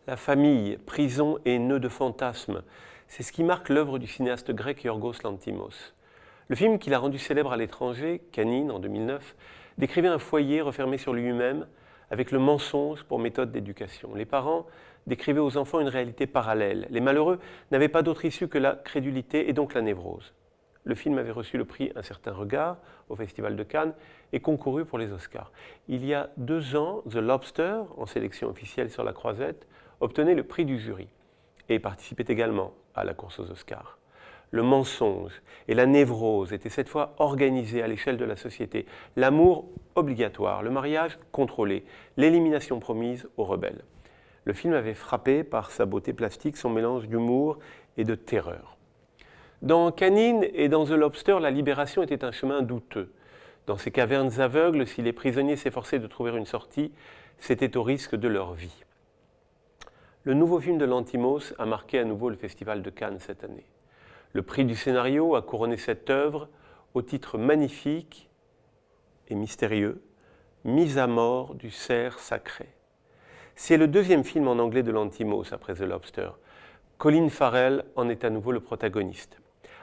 La famille, prison et nœud de fantasmes, c'est ce qui marque l'œuvre du cinéaste grec Yorgos Lanthimos. Le film qu'il a rendu célèbre à l'étranger, Canine, en 2009, décrivait un foyer refermé sur lui-même, avec le mensonge pour méthode d'éducation. Les parents décrivaient aux enfants une réalité parallèle. Les malheureux n'avaient pas d'autre issue que la crédulité et donc la névrose. Le film avait reçu le prix Un certain regard au Festival de Cannes et concouru pour les Oscars. Il y a 2 ans, The Lobster, en sélection officielle sur la Croisette, obtenait le prix du jury et participait également à la course aux Oscars. Le mensonge et la névrose étaient cette fois organisés à l'échelle de la société. L'amour obligatoire, le mariage contrôlé, l'élimination promise aux rebelles. Le film avait frappé par sa beauté plastique, son mélange d'humour et de terreur. Dans Canine et dans The Lobster, la libération était un chemin douteux. Dans ces cavernes aveugles, si les prisonniers s'efforçaient de trouver une sortie, c'était au risque de leur vie. Le nouveau film de Lanthimos a marqué à nouveau le Festival de Cannes cette année. Le prix du scénario a couronné cette œuvre au titre magnifique et mystérieux, « Mise à mort du cerf sacré ». C'est le 2e film en anglais de Lanthimos après The Lobster. Colin Farrell en est à nouveau le protagoniste.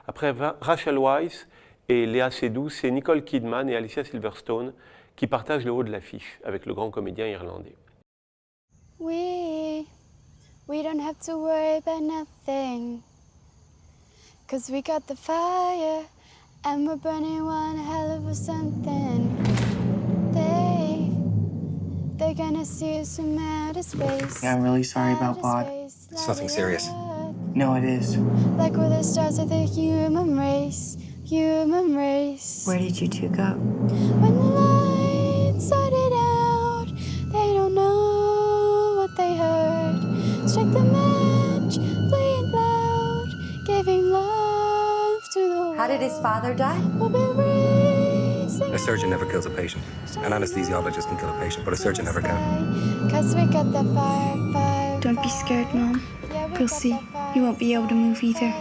Après Rachel Weisz et Léa Seydoux, c'est Nicole Kidman et Alicia Silverstone qui partagent le haut de l'affiche avec le grand comédien irlandais. We don't have to worry about nothing, 'cause we got the fire and we're burning one hell of a something. They're gonna see us from outer space. Yeah, I'm really sorry about Bod. It's nothing serious. No, it is. Like we're the stars of the human race, human race. Where did you two go? When the lights started out, they don't know what they heard. Strike the match, play it loud, giving love to the world. How did his father die? We'll be raising A surgeon never kills a patient. An anesthesiologist can kill a patient, but a surgeon never can. 'Cause we got the fire. Don't be scared, Mom. You'll see. You won't be able to move either.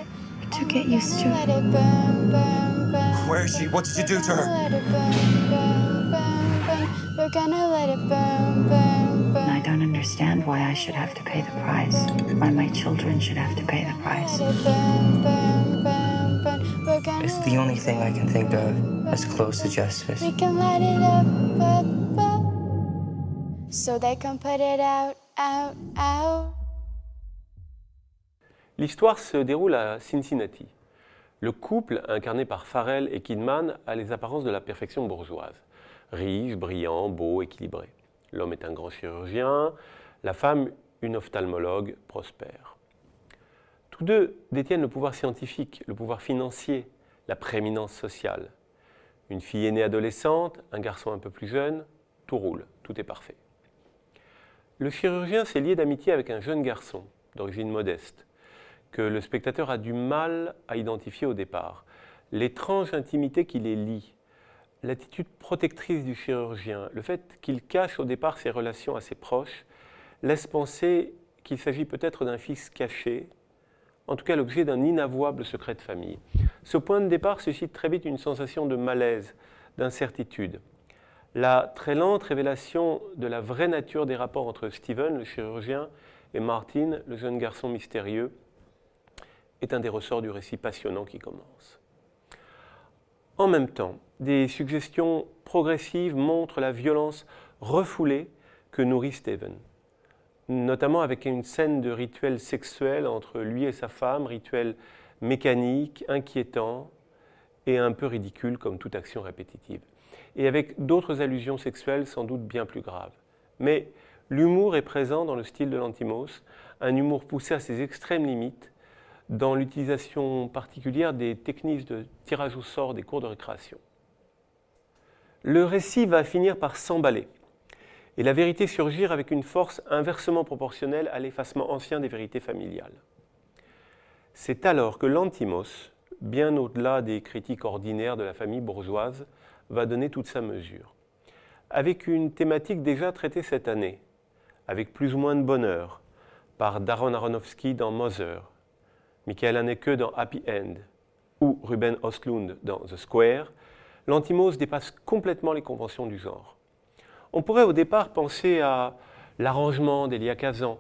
So get used to Let it. it burn, burn, burn. Where is she? What did you do to her? Let it burn, burn, burn, burn. We're gonna let it burn, burn, burn. I don't understand why I should have to pay the price. Why my children should have to pay the price. Let it burn, burn, burn, burn. We're gonna It's the only thing I can think of that's close to justice. We can light it up, up, up, so they can put it out, out, out. L'histoire se déroule à Cincinnati. Le couple, incarné par Farrell et Kidman, a les apparences de la perfection bourgeoise. Riche, brillant, beau, équilibré. L'homme est un grand chirurgien, la femme une ophtalmologue prospère. Tous deux détiennent le pouvoir scientifique, le pouvoir financier, la prééminence sociale. Une fille aînée adolescente, un garçon un peu plus jeune, tout roule, tout est parfait. Le chirurgien s'est lié d'amitié avec un jeune garçon, d'origine modeste, que le spectateur a du mal à identifier au départ. L'étrange intimité qui les lie, l'attitude protectrice du chirurgien, le fait qu'il cache au départ ses relations à ses proches, laisse penser qu'il s'agit peut-être d'un fils caché, en tout cas l'objet d'un inavouable secret de famille. Ce point de départ suscite très vite une sensation de malaise, d'incertitude. La très lente révélation de la vraie nature des rapports entre Steven, le chirurgien, et Martin, le jeune garçon mystérieux, est un des ressorts du récit passionnant qui commence. En même temps, des suggestions progressives montrent la violence refoulée que nourrit Steven, notamment avec une scène de rituel sexuel entre lui et sa femme, rituel mécanique, inquiétant et un peu ridicule comme toute action répétitive, et avec d'autres allusions sexuelles sans doute bien plus graves. Mais l'humour est présent dans le style de Lanthimos, un humour poussé à ses extrêmes limites, dans l'utilisation particulière des techniques de tirage au sort des cours de récréation. Le récit va finir par s'emballer et la vérité surgir avec une force inversement proportionnelle à l'effacement ancien des vérités familiales. C'est alors que Lanthimos, bien au-delà des critiques ordinaires de la famille bourgeoise, va donner toute sa mesure. Avec une thématique déjà traitée cette année, avec plus ou moins de bonheur, par Darren Aronofsky dans Mother, Michael Haneke dans Happy End ou Ruben Östlund dans The Square, Lanthimos dépasse complètement les conventions du genre. On pourrait au départ penser à l'arrangement d'Elia Kazan,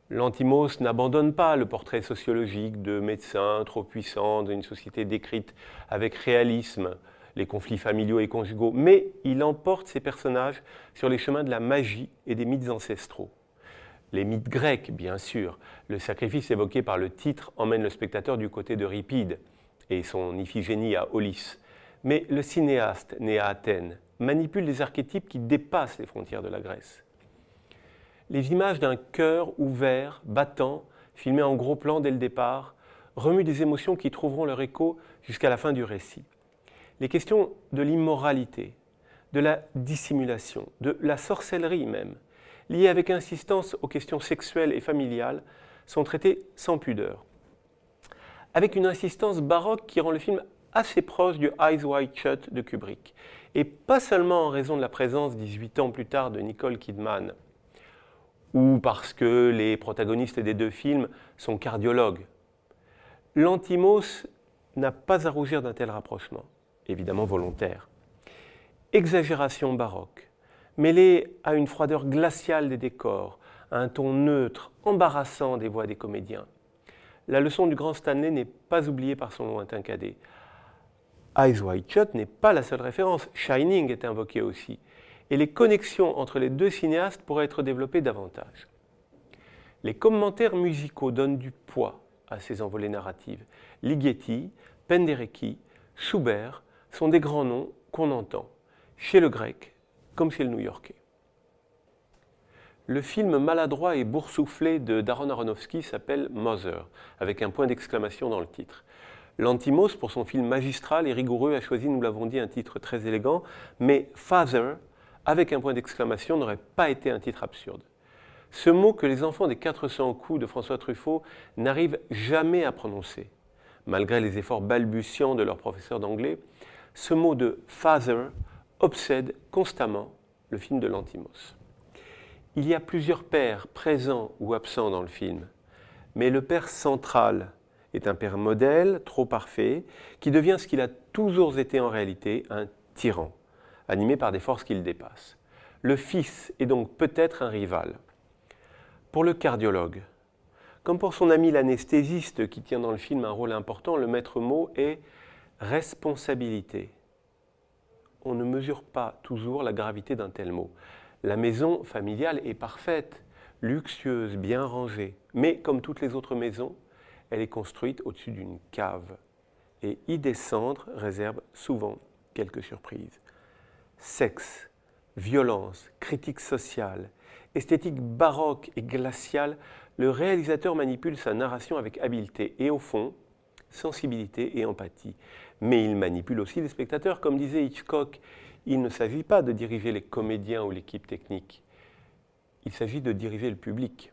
Lanthimos n'abandonne pas le portrait sociologique de médecins trop puissants d'une société décrite avec réalisme, les conflits familiaux et conjugaux, mais il emporte ses personnages sur les chemins de la magie et des mythes ancestraux. Les mythes grecs, bien sûr, le sacrifice évoqué par le titre emmène le spectateur du côté d'Euripide et son Iphigénie à Aulis. Mais le cinéaste, né à Athènes, manipule des archétypes qui dépassent les frontières de la Grèce. Les images d'un cœur ouvert, battant, filmé en gros plan dès le départ, remuent des émotions qui trouveront leur écho jusqu'à la fin du récit. Les questions de l'immoralité, de la dissimulation, de la sorcellerie même, liées avec insistance aux questions sexuelles et familiales, sont traitées sans pudeur. Avec une insistance baroque qui rend le film assez proche du Eyes Wide Shut de Kubrick, et pas seulement en raison de la présence 18 ans plus tard de Nicole Kidman, ou parce que les protagonistes des deux films sont cardiologues. Lanthimos n'a pas à rougir d'un tel rapprochement, évidemment volontaire. Exagération baroque, mêlée à une froideur glaciale des décors, à un ton neutre, embarrassant des voix des comédiens. La leçon du grand Stanley n'est pas oubliée par son lointain cadet. Eyes Wide Shut n'est pas la seule référence, Shining est invoqué aussi, et les connexions entre les deux cinéastes pourraient être développées davantage. Les commentaires musicaux donnent du poids à ces envolées narratives. Ligeti, Penderecki, Schubert sont des grands noms qu'on entend, chez le grec comme chez le new-yorkais. Le film maladroit et boursouflé de Darren Aronofsky s'appelle Mother, avec un point d'exclamation dans le titre. Lanthimos, pour son film magistral et rigoureux, a choisi, nous l'avons dit, un titre très élégant, mais Father, avec un point d'exclamation, n'aurait pas été un titre absurde. Ce mot que les enfants des 400 coups de François Truffaut n'arrivent jamais à prononcer, malgré les efforts balbutiants de leur professeur d'anglais, ce mot de Father obsède constamment le film de Lanthimos. Il y a plusieurs pères présents ou absents dans le film, mais le père central est un père modèle, trop parfait, qui devient ce qu'il a toujours été en réalité, un tyran, animé par des forces qu'il dépasse. Le fils est donc peut-être un rival. Pour le cardiologue, comme pour son ami l'anesthésiste qui tient dans le film un rôle important, le maître mot est responsabilité. On ne mesure pas toujours la gravité d'un tel mot. La maison familiale est parfaite, luxueuse, bien rangée, mais comme toutes les autres maisons, elle est construite au-dessus d'une cave. Et y descendre réserve souvent quelques surprises. Sexe, violence, critique sociale, esthétique baroque et glaciale, le réalisateur manipule sa narration avec habileté et au fond, sensibilité et empathie. Mais il manipule aussi les spectateurs. Comme disait Hitchcock, il ne s'agit pas de diriger les comédiens ou l'équipe technique. Il s'agit de diriger le public.